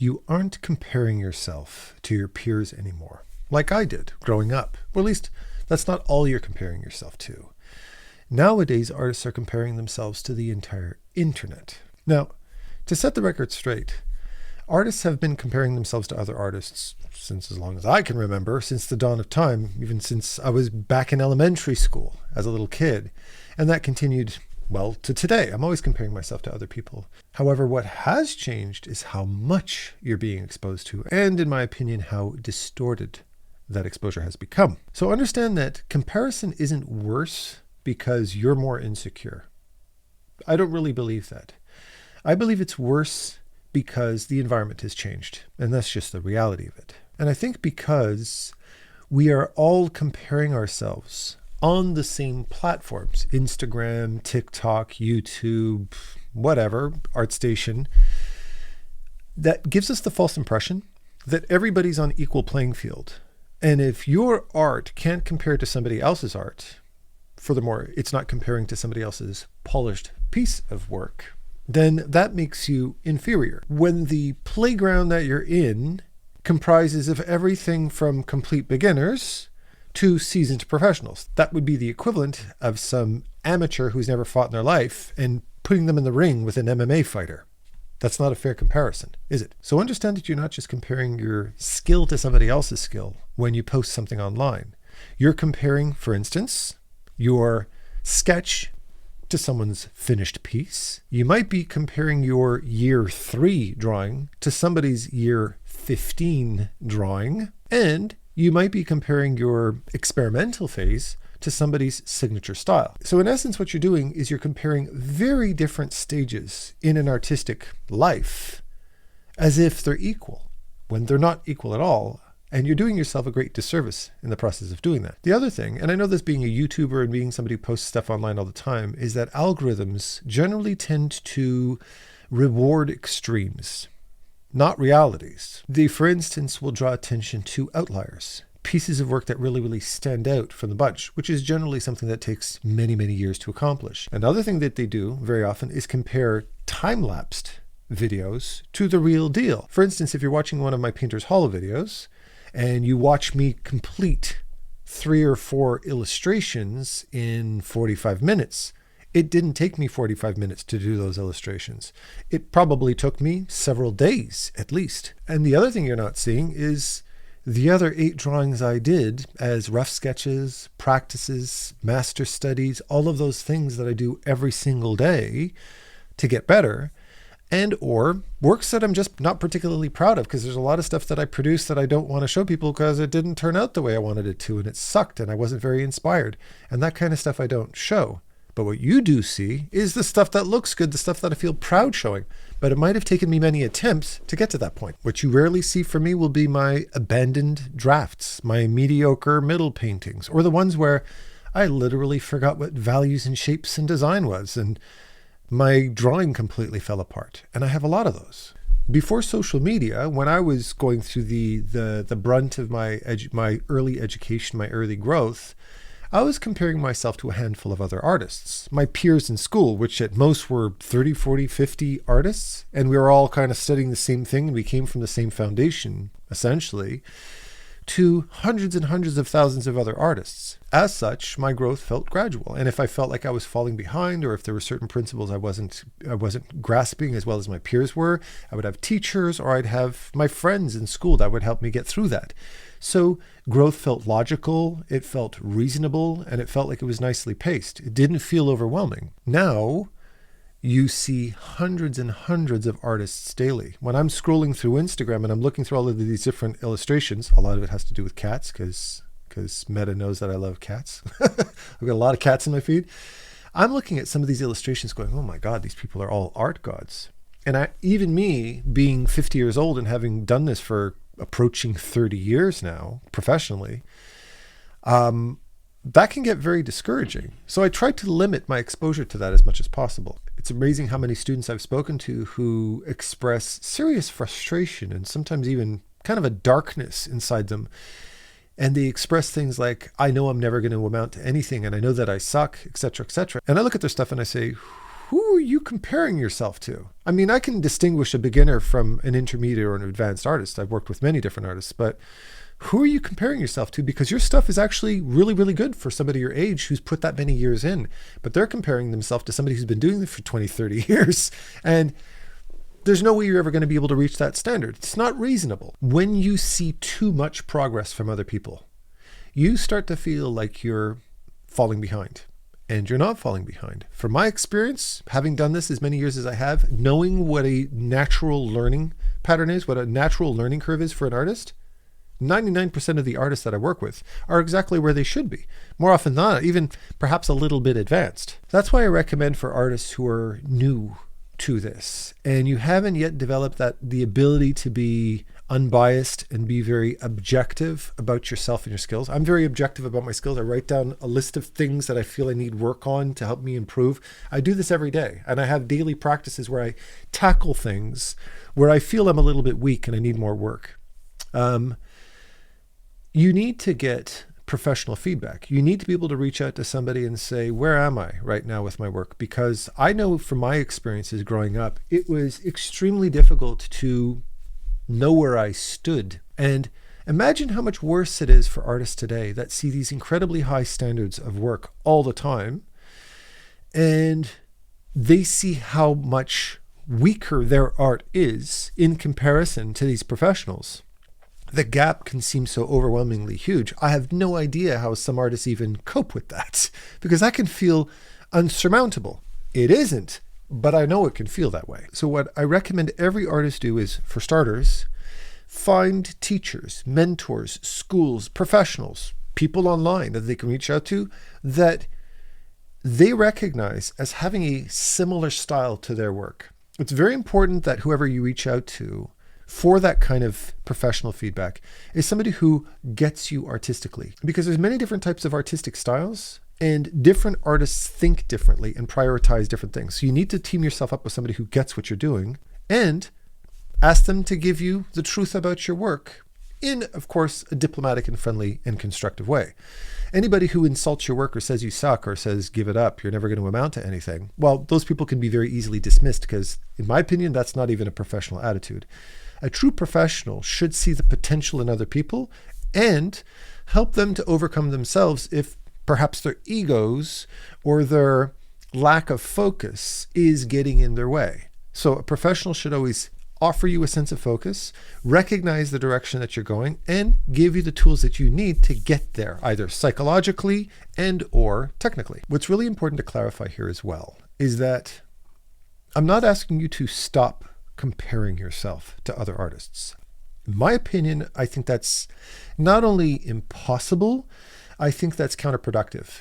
you aren't comparing yourself to your peers anymore, like I did growing up. Or at least that's not all you're comparing yourself to. Nowadays, artists are comparing themselves to the entire internet. Now, to set the record straight, artists have been comparing themselves to other artists since as long as I can remember, since the dawn of time, even since I was back in elementary school as a little kid. And that continued, well, to today. I'm always comparing myself to other people. However, what has changed is how much you're being exposed to, and in my opinion, how distorted that exposure has become. So understand that comparison isn't worse because you're more insecure. I don't really believe that. I believe it's worse because the environment has changed, and that's just the reality of it. And I think because we are all comparing ourselves on the same platforms, Instagram, TikTok, YouTube, whatever, ArtStation, that gives us the false impression that everybody's on equal playing field. And if your art can't compare to somebody else's art, furthermore, it's not comparing to somebody else's polished piece of work, then that makes you inferior. When the playground that you're in comprises of everything from complete beginners to seasoned professionals, that would be the equivalent of some amateur who's never fought in their life and putting them in the ring with an MMA fighter. That's not a fair comparison, is it? So understand that you're not just comparing your skill to somebody else's skill when you post something online. You're comparing, for instance, your sketch to someone's finished piece. You might be comparing your year 3 drawing to somebody's year 15 drawing, and you might be comparing your experimental phase to somebody's signature style. So in essence, what you're doing is you're comparing very different stages in an artistic life as if they're equal, when they're not equal at all. And you're doing yourself a great disservice in the process of doing that. The other thing, and I know this being a YouTuber and being somebody who posts stuff online all the time, is that algorithms generally tend to reward extremes, not realities. They, for instance, will draw attention to outliers, pieces of work that really, really stand out from the bunch, which is generally something that takes many, many years to accomplish. Another thing that they do very often is compare time-lapsed videos to the real deal. For instance, if you're watching one of my Painter's Hollow videos, and you watch me complete 3 or 4 illustrations in 45 minutes, it didn't take me 45 minutes to do those illustrations. It probably took me several days at least. And the other thing you're not seeing is the other 8 drawings I did as rough sketches, practices, master studies, all of those things that I do every single day to get better. And or works that I'm just not particularly proud of, because there's a lot of stuff that I produce that I don't want to show people because it didn't turn out the way I wanted it to, and it sucked and I wasn't very inspired. And that kind of stuff I don't show. But what you do see is the stuff that looks good, the stuff that I feel proud showing. But it might have taken me many attempts to get to that point. What you rarely see from me will be my abandoned drafts, my mediocre middle paintings, or the ones where I literally forgot what values and shapes and design was, and my drawing completely fell apart. And I have a lot of those. Before social media, when I was going through the brunt of my early education, my early growth, I was comparing myself to a handful of other artists, my peers in school, which at most were 30, 40, 50 artists. And we were all kind of studying the same thing, and we came from the same foundation, essentially, to hundreds and hundreds of thousands of other artists. As such, my growth felt gradual. And if I felt like I was falling behind, or if there were certain principles I wasn't grasping as well as my peers were, I would have teachers, or I'd have my friends in school that would help me get through that. So growth felt logical, it felt reasonable, and it felt like it was nicely paced. It didn't feel overwhelming. Now, you see hundreds and hundreds of artists daily. When I'm scrolling through Instagram and I'm looking through all of these different illustrations, a lot of it has to do with cats because Meta knows that I love cats. I've got a lot of cats in my feed. I'm looking at some of these illustrations going, oh my God, these people are all art gods. And even me being 50 years old and having done this for approaching 30 years now professionally, that can get very discouraging. So I try to limit my exposure to that as much as possible. It's amazing how many students I've spoken to who express serious frustration and sometimes even kind of a darkness inside them. And they express things like, I know I'm never going to amount to anything, and I know that I suck, etc., etc. And I look at their stuff and I say, who are you comparing yourself to? I mean, I can distinguish a beginner from an intermediate or an advanced artist. I've worked with many different artists, but who are you comparing yourself to? Because your stuff is actually really, really good for somebody your age who's put that many years in, but they're comparing themselves to somebody who's been doing it for 20, 30 years. And there's no way you're ever going to be able to reach that standard. It's not reasonable. When you see too much progress from other people, you start to feel like you're falling behind. And you're not falling behind. From my experience, having done this as many years as I have, knowing what a natural learning pattern is, what a natural learning curve is for an artist, 99% of the artists that I work with are exactly where they should be. More often than not, even perhaps a little bit advanced. That's why I recommend for artists who are new to this and you haven't yet developed the ability to be unbiased and be very objective about yourself and your skills. I'm very objective about my skills. I write down a list of things that I feel I need work on to help me improve. I do this every day, and I have daily practices where I tackle things where I feel I'm a little bit weak and I need more work. You need to get professional feedback. You need to be able to reach out to somebody and say, where am I right now with my work? Because I know from my experiences growing up, it was extremely difficult to know where I stood. And imagine how much worse it is for artists today that see these incredibly high standards of work all the time. And they see how much weaker their art is in comparison to these professionals. The gap can seem so overwhelmingly huge. I have no idea how some artists even cope with that, because that can feel unsurmountable. It isn't, but I know it can feel that way. So what I recommend every artist do is, for starters, find teachers, mentors, schools, professionals, people online that they can reach out to that they recognize as having a similar style to their work. It's very important that whoever you reach out to for that kind of professional feedback is somebody who gets you artistically, because there's many different types of artistic styles and different artists think differently and prioritize different things. So you need to team yourself up with somebody who gets what you're doing and ask them to give you the truth about your work in, of course, a diplomatic and friendly and constructive way. Anybody who insults your work or says you suck or says give it up, you're never going to amount to anything, well, those people can be very easily dismissed because, in my opinion, that's not even a professional attitude. A true professional should see the potential in other people and help them to overcome themselves if perhaps their egos or their lack of focus is getting in their way. So a professional should always offer you a sense of focus, recognize the direction that you're going, and give you the tools that you need to get there, either psychologically and or technically. What's really important to clarify here as well is that I'm not asking you to stop comparing yourself to other artists. In my opinion, I think that's not only impossible, I think that's counterproductive.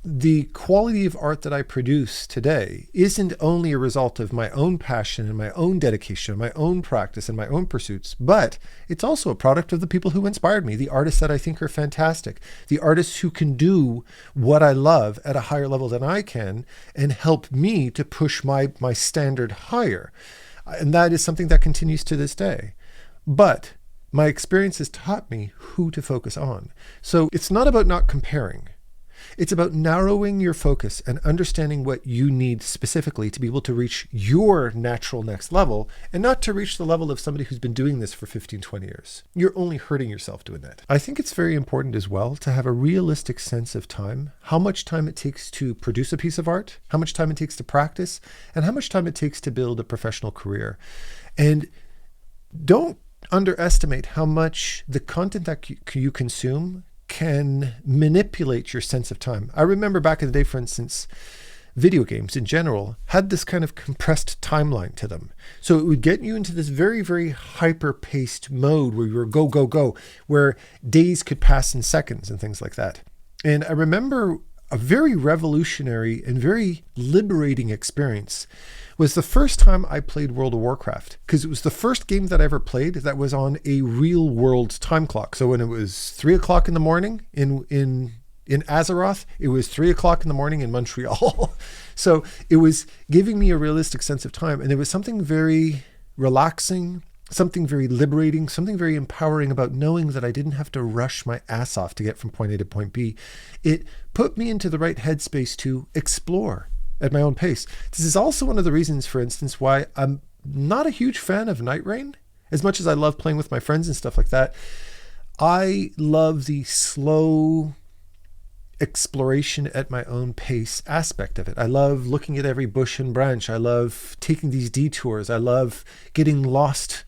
The quality of art that I produce today isn't only a result of my own passion and my own dedication, my own practice and my own pursuits, but it's also a product of the people who inspired me, the artists that I think are fantastic, the artists who can do what I love at a higher level than I can and help me to push my standard higher. And that is something that continues to this day. But my experience has taught me who to focus on. So it's not about not comparing. It's about narrowing your focus and understanding what you need specifically to be able to reach your natural next level and not to reach the level of somebody who's been doing this for 15, 20 years. You're only hurting yourself doing that. I think it's very important as well to have a realistic sense of time, how much time it takes to produce a piece of art, how much time it takes to practice, and how much time it takes to build a professional career. And don't underestimate how much the content that you consume can manipulate your sense of time. I remember back in the day, for instance, video games in general had this kind of compressed timeline to them. So it would get you into this very, very hyper-paced mode where you were go, go, go, where days could pass in seconds and things like that. And I remember a very revolutionary and very liberating experience was the first time I played World of Warcraft, because it was the first game that I ever played that was on a real world time clock. So when it was 3 o'clock in the morning in Azeroth, it was 3 o'clock in the morning in Montreal. So it was giving me a realistic sense of time. And there was something very relaxing, something very liberating, something very empowering about knowing that I didn't have to rush my ass off to get from point A to point B. It put me into the right headspace to explore, at my own pace. This is also one of the reasons, for instance, why I'm not a huge fan of Night Rain. As much as I love playing with my friends and stuff like that, I love the slow exploration at my own pace aspect of it. I love looking at every bush and branch. I love taking these detours. I love getting lost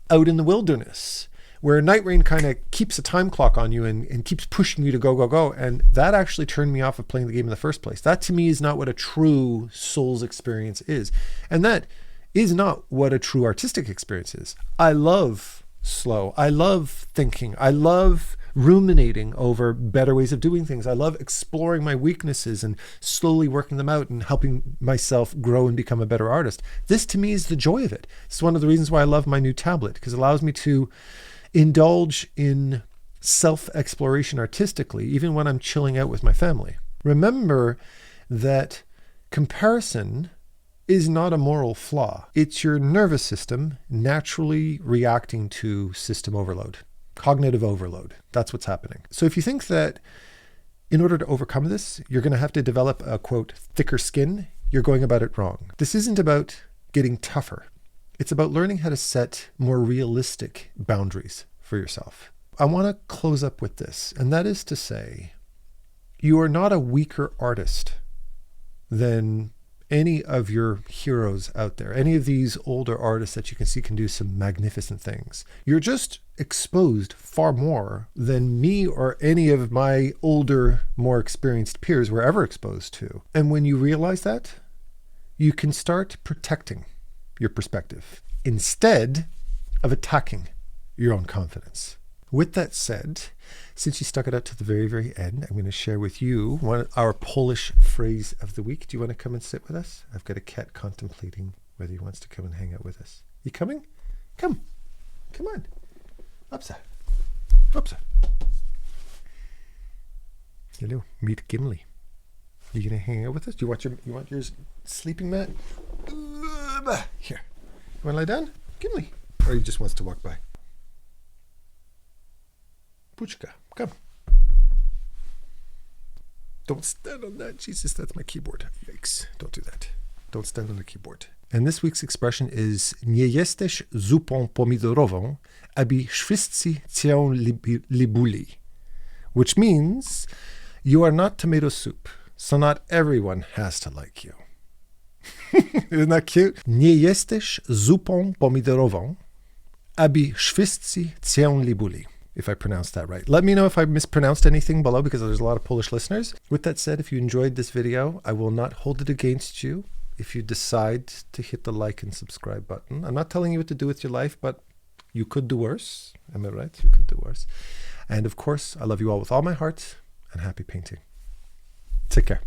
out in the wilderness, where Night Rain kind of keeps a time clock on you and keeps pushing you to go, go, go. And that actually turned me off of playing the game in the first place. That to me is not what a true Souls experience is. And that is not what a true artistic experience is. I love slow. I love thinking. I love ruminating over better ways of doing things. I love exploring my weaknesses and slowly working them out and helping myself grow and become a better artist. This to me is the joy of it. It's one of the reasons why I love my new tablet, because it allows me to indulge in self-exploration artistically, even when I'm chilling out with my family. Remember that comparison is not a moral flaw. It's your nervous system naturally reacting to system overload, cognitive overload. That's what's happening. So if you think that in order to overcome this, you're going to have to develop a, quote, thicker skin, you're going about it wrong. This isn't about getting tougher. It's about learning how to set more realistic boundaries for yourself. I want to close up with this, and that is to say, you are not a weaker artist than any of your heroes out there, any of these older artists that you can see can do some magnificent things. You're just exposed far more than me or any of my older, more experienced peers were ever exposed to. And when you realize that, you can start protecting your perspective instead of attacking your own confidence. With that said, since you stuck it out to the very, very end, I'm going to share with you our Polish phrase of the week. Do you want to come and sit with us? I've got a cat contemplating whether he wants to come and hang out with us. You coming? Come. Come on. Upsa. Upsa. Hello. Meet Gimli. You going to hang out with us? Do you want your sleeping mat? Here. You want to lie down? Gimli. Or he just wants to walk by? Puchka, come. Don't stand on that. Jesus, that's my keyboard. Yikes. Don't do that. Don't stand on the keyboard. And this week's expression is nie jesteś zupą pomidorową, aby wszyscy cię lubili, which means you are not tomato soup, so not everyone has to like you. Isn't that cute? Nie jesteś zupą pomidorową, aby wszyscy cię lubili. If I pronounced that right. Let me know if I mispronounced anything below, because there's a lot of Polish listeners. With that said, if you enjoyed this video, I will not hold it against you if you decide to hit the like and subscribe button. I'm not telling you what to do with your life, but you could do worse. Am I right? You could do worse. And of course, I love you all with all my heart, and happy painting. Take care.